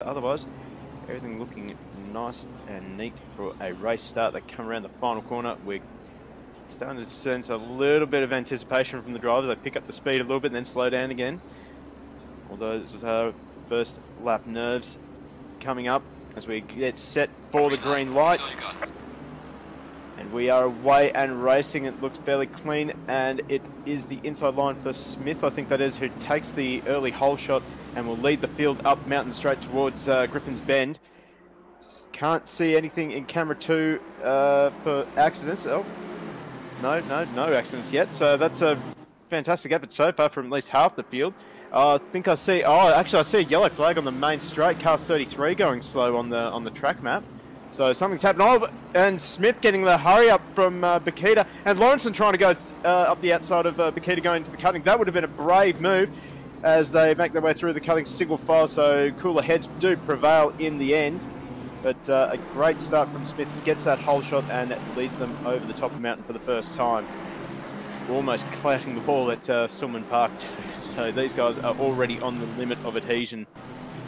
Otherwise, everything looking nice and neat for a race start. They come around the final corner. We're starting to sense a little bit of anticipation from the drivers. They pick up the speed a little bit and then slow down again. Although this is our first lap nerves coming up as we get set for the green light. And we are away and racing. It looks fairly clean, and it is the inside line for Smith, I think that is, who takes the early hole shot and will lead the field up Mountain Straight towards Griffin's Bend. Can't see anything in camera 2 for accidents. Oh, no accidents yet. So that's a fantastic effort so far from at least half the field. I think I see. Oh, actually, I see a yellow flag on the main straight. Car 33 going slow on the track map. So something's happened. Oh, and Smith getting the hurry up from Bakita, and Lawrenson trying to go up the outside of Bakita going into the cutting. That would have been a brave move as they make their way through the cutting single file. So cooler heads do prevail in the end. But a great start from Smith. He gets that hole shot and leads them over the top of the mountain for the first time. We're almost clouting the wall at Silman Park too. So these guys are already on the limit of adhesion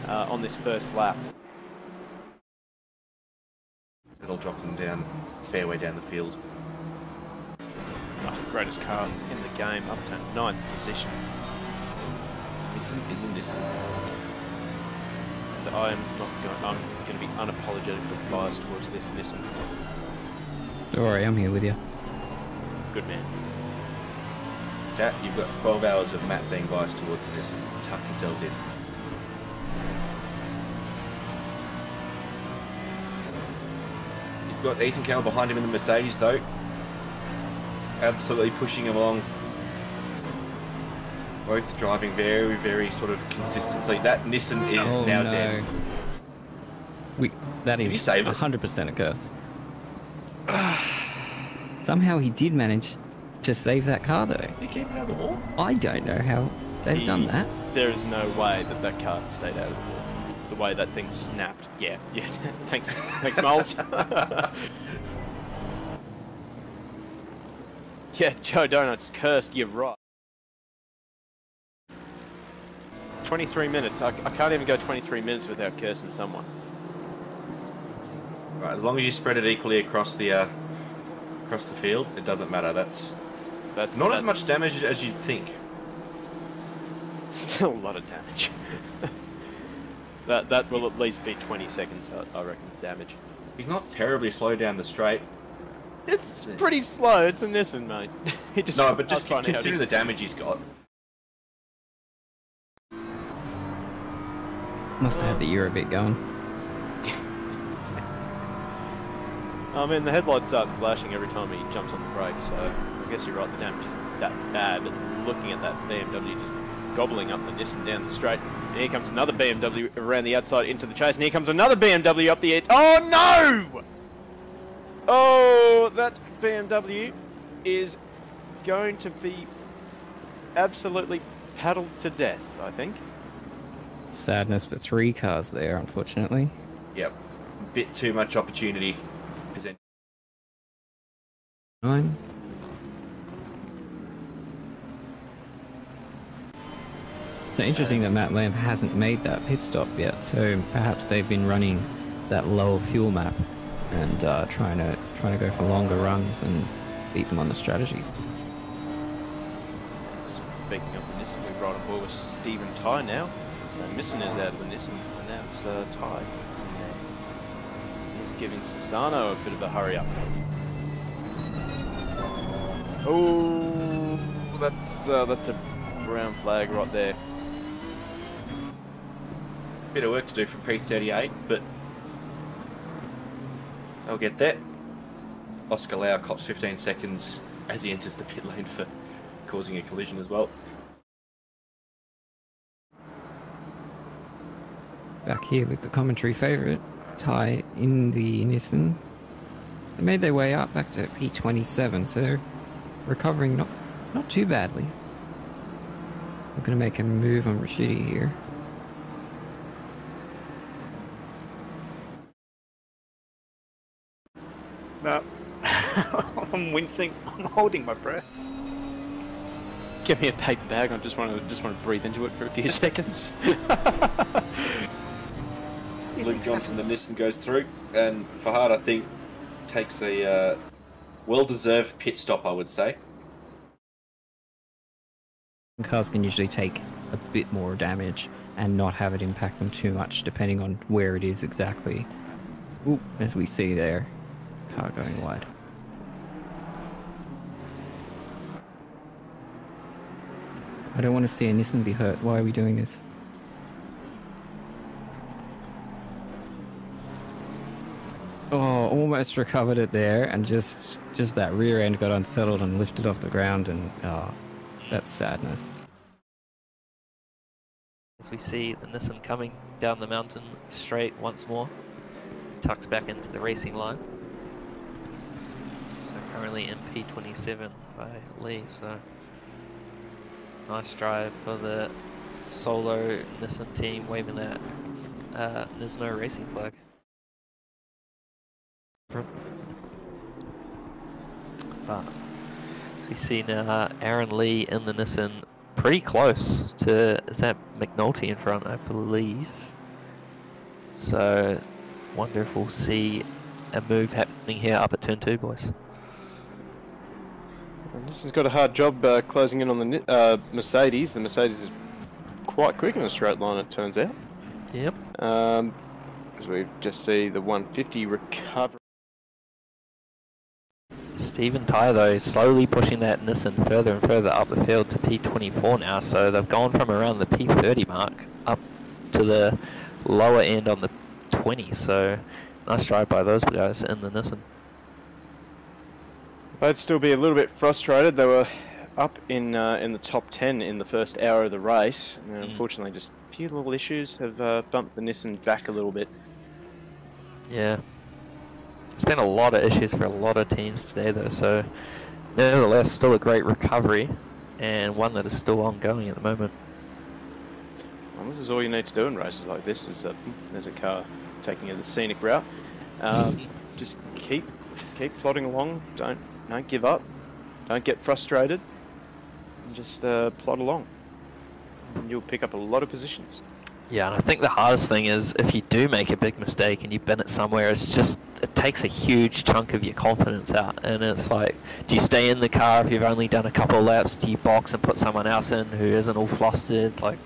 on this first lap. It'll drop them down, fairway down the field. Oh, greatest car in the game, up to 9th position. Isn't this? I'm going to be unapologetically biased towards this Nissan. Don't worry, I'm here with you. Good man. Cat, you've got 12 hours of Matt being biased towards this. Tuck yourselves in. He's got Ethan Campbell behind him in the Mercedes though. Absolutely pushing him along. Both driving very, very sort of consistently. That Nissan is now dead. That is 100% a curse. Somehow he did manage to save that car though. Did he keep it out of the wall? I don't know how they've done that. There is no way that that car stayed out of the wall. The way that thing snapped. Yeah. Thanks, Miles. Yeah, Joe Donut's cursed. You're right. 23 minutes. I can't even go 23 minutes without cursing someone. Right, as long as you spread it equally across the field, it doesn't matter. That's not as much damage as you'd think. Still a lot of damage. that will at least be 20 seconds, I reckon, damage. He's not terribly slow down the straight. It's pretty slow. It's a Nissan, mate. No, but just consider the damage he's got. Must have had the Euro bit going. I mean, the headlights aren't flashing every time he jumps on the brakes, so I guess you're right, the damage isn't that bad, but looking at that BMW just gobbling up the Nissan down the straight, and here comes another BMW around the outside into the chase, and here comes another BMW up the edge. Oh no! Oh, that BMW is going to be absolutely paddled to death, I think. Sadness for 3 cars there, unfortunately. Yep. Bit too much opportunity. 9. So interesting that Matt Lamb hasn't made that pit stop yet, so perhaps they've been running that lower fuel map and trying to go for longer runs and beat them on the strategy. Speaking of the Nissan, we've right on board with Stephen Ty now. So Nissan is out of the Nissan, and now it's Ty. He's giving Sassano a bit of a hurry up. Oh, that's a brown flag right there. Bit of work to do from P38, but they'll get there. Oscar Lau cops 15 seconds as he enters the pit lane for causing a collision as well. Back here with the commentary favourite, Ty in the Nissan. They made their way up back to P27, so they're recovering not too badly. We're going to make a move on Rashidi here. No. I'm wincing. I'm holding my breath. Give me a paper bag. I just want to breathe into it for a few seconds. Luke Johnson, the Nissan, goes through, and Fahad, I think, takes a well-deserved pit stop, I would say. Cars can usually take a bit more damage and not have it impact them too much, depending on where it is exactly. Ooh, as we see there, car going wide. I don't want to see a Nissan be hurt. Why are we doing this? Oh, almost recovered it there, and just that rear end got unsettled and lifted off the ground, and that's sadness. As we see the Nissan coming down the mountain straight once more, tucks back into the racing line. So currently in P27 by Lee, so nice drive for the solo Nissan team waving that Nismo racing flag. But as we see now, Aaron Lee in the Nissan pretty close to, is that McNulty in front, I believe. So wonder if we'll see a move happening here up at turn 2, boys. And this has got a hard job closing in on the Mercedes. The Mercedes is quite quick in a straight line, it turns out. Yep. As we just see the 150 recover. Stephen Ty though slowly pushing that Nissan further and further up the field to P24 now, so they've gone from around the P30 mark up to the lower end on the 20, so nice drive by those guys in the Nissan. They'd still be a little bit frustrated. They were up in the top 10 in the first hour of the race, and unfortunately just a few little issues have bumped the Nissan back a little bit. Yeah. There's been a lot of issues for a lot of teams today though, so nevertheless still a great recovery and one that is still ongoing at the moment. Well, this is all you need to do in races like this. Is there's a car taking the scenic route. Just keep plodding along. Don't give up. Don't get frustrated. And just plod along. And you'll pick up a lot of positions. Yeah, and I think the hardest thing is if you do make a big mistake and you've been at somewhere, it takes a huge chunk of your confidence out. And it's like, do you stay in the car if you've only done a couple of laps? Do you box and put someone else in who isn't all flustered? Like,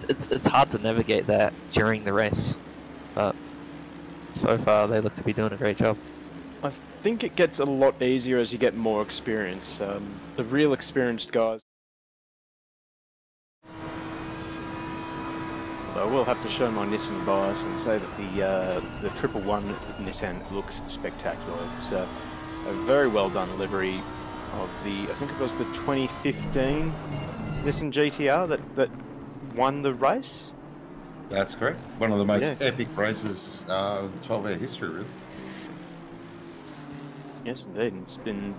it's hard to navigate that during the race. But so far, they look to be doing a great job. I think it gets a lot easier as you get more experience. The real experienced guys. I will have to show my Nissan bias and say that the 111 Nissan looks spectacular. It's a very well done livery of the, I think it was the 2015 Nissan GTR that won the race. That's correct. One of the most epic races of 12-hour history, really. Yes, indeed. It's been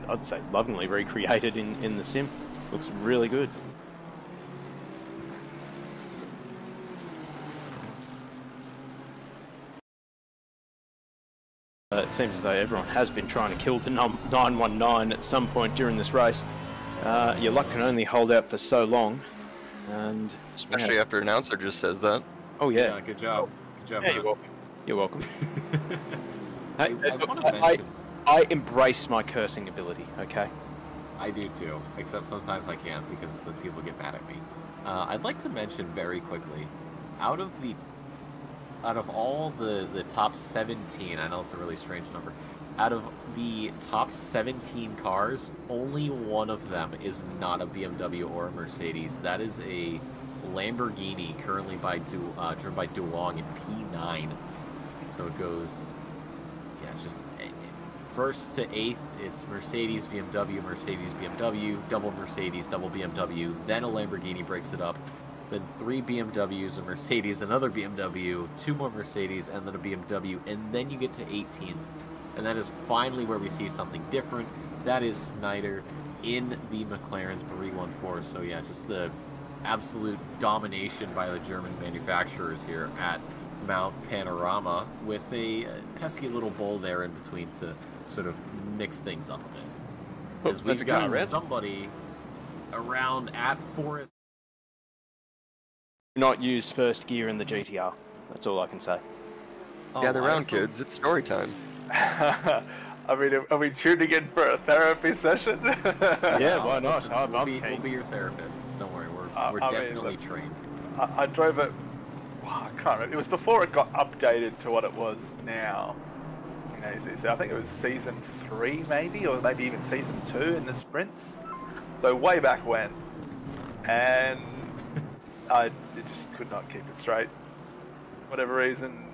I'd say lovingly recreated in the sim. Looks really good. It seems as though everyone has been trying to kill the 919 at some point during this race. Your luck can only hold out for so long, and especially after an announcer just says that. Oh yeah, good job. Good job. Yeah, you're welcome. I embrace my cursing ability. Okay. I do too, except sometimes I can't because then people get mad at me. I'd like to mention very quickly, out of all the top 17, I know it's a really strange number, out of the top 17 cars, only one of them is not a BMW or a Mercedes. That is a Lamborghini, currently driven by DeWong in P9. So it goes, just first to 8th, it's Mercedes, BMW, Mercedes, BMW, double Mercedes, double BMW, then a Lamborghini breaks it up, then 3 BMWs, a Mercedes, another BMW, 2 more Mercedes, and then a BMW, and then you get to 18th. And that is finally where we see something different. That is Snyder in the McLaren 314. So yeah, just the absolute domination by the German manufacturers here at Mount Panorama, with a pesky little bowl there in between to sort of mix things up a bit. As we've got somebody around at Forest not use first gear in the GTR. That's all I can say. Gather around, kids. It's story time. I mean, are we tuning in for a therapy session? Yeah, why not? Listen, we'll be your therapists. Don't worry, we're definitely trained. I drove it. I can't remember. It was before it got updated to what it was now. In ACC. I think it was season 3, maybe, or maybe even season 2 in the sprints. So way back when, and it just could not keep it straight. Whatever reason,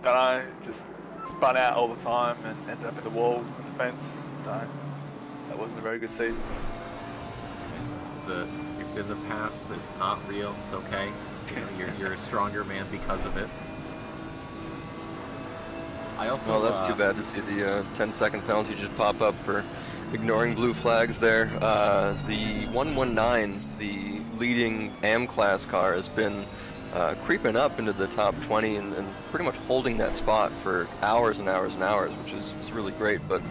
don't know. Just spun out all the time and ended up in the wall and the fence. So that wasn't a very good season. It's in the past. It's not real. It's okay. You know, you're a stronger man because of it. I also. Well, that's too bad to see the 10-second penalty just pop up for ignoring blue flags there. The 119, the leading AM class car, has been creeping up into the top 20 and pretty much holding that spot for hours and hours and hours, which is really great. But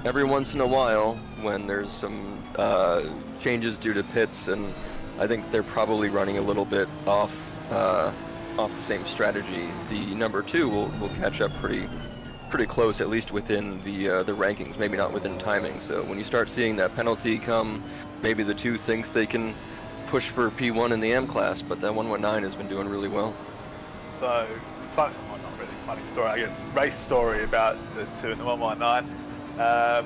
every once in a while, when there's some changes due to pits, and I think they're probably running a little bit off the same strategy, the number 2 will catch up pretty close, at least within the rankings, maybe not within timing. So when you start seeing that penalty come, maybe the 2 thinks they can push for P1 in the M class, but that 119 has been doing really well. So, well, not really funny story, I guess, race story about the 2 and the 119. I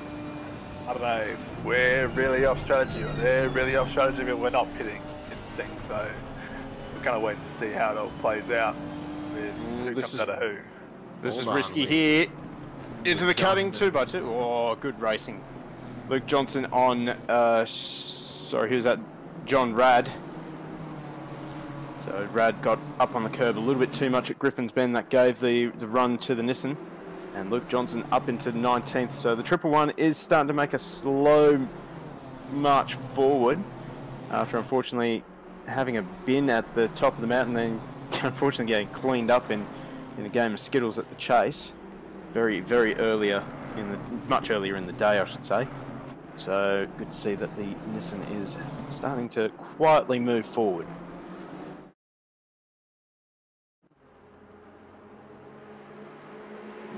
don't know if we're really off strategy or they're really off strategy, but we're not pitting in sync, so we're kind of waiting to see how it all plays out with who comes out of who. This is risky here. Into the cutting, 2x2. Oh, good racing. Luke Johnson on, sorry, who's that? John Rad. So Rad got up on the curb a little bit too much at Griffin's Bend. That gave the run to the Nissan. And Luke Johnson up into 19th. So the 111 is starting to make a slow march forward after unfortunately having a bin at the top of the mountain, then unfortunately getting cleaned up in a game of Skittles at the chase. Very much earlier in the day, I should say. So good to see that the Nissan is starting to quietly move forward.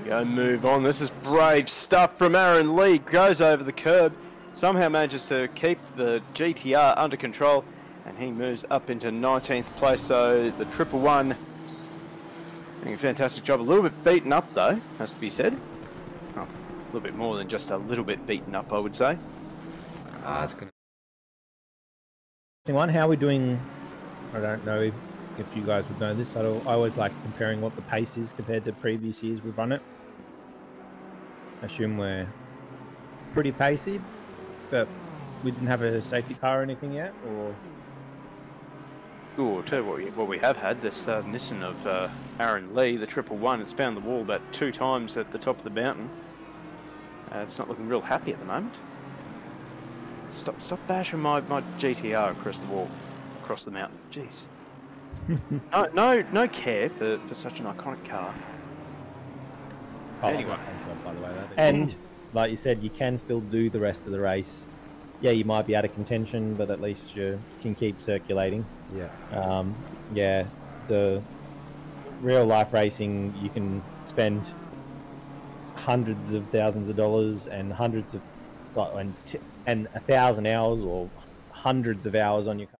Go move on. This is brave stuff from Aaron Lee. Goes over the curb. Somehow manages to keep the GTR under control. And he moves up into 19th place. So the 111 doing a fantastic job. A little bit beaten up though, has to be said. Oh, a little bit more than just a little bit beaten up, I would say. It's gonna. One, how are we doing? I don't know if you guys would know this. I always like comparing what the pace is compared to previous years we've run it. I assume we're pretty pacey, but we didn't have a safety car or anything yet, or. Ooh, I'll tell you what we have had, this Nissan of Aaron Lee, the 111. It's found the wall about 2 times at the top of the mountain. It's not looking real happy at the moment. Stop bashing my GTR across the wall, across the mountain. Jeez. no care for such an iconic car. Anyway. By the way, and like you said, you can still do the rest of the race. Yeah, you might be out of contention, but at least you can keep circulating. Yeah. Yeah, the real life racing, you can spend hundreds of thousands of dollars and hundreds of, and 1,000 hours or hundreds of hours on your car.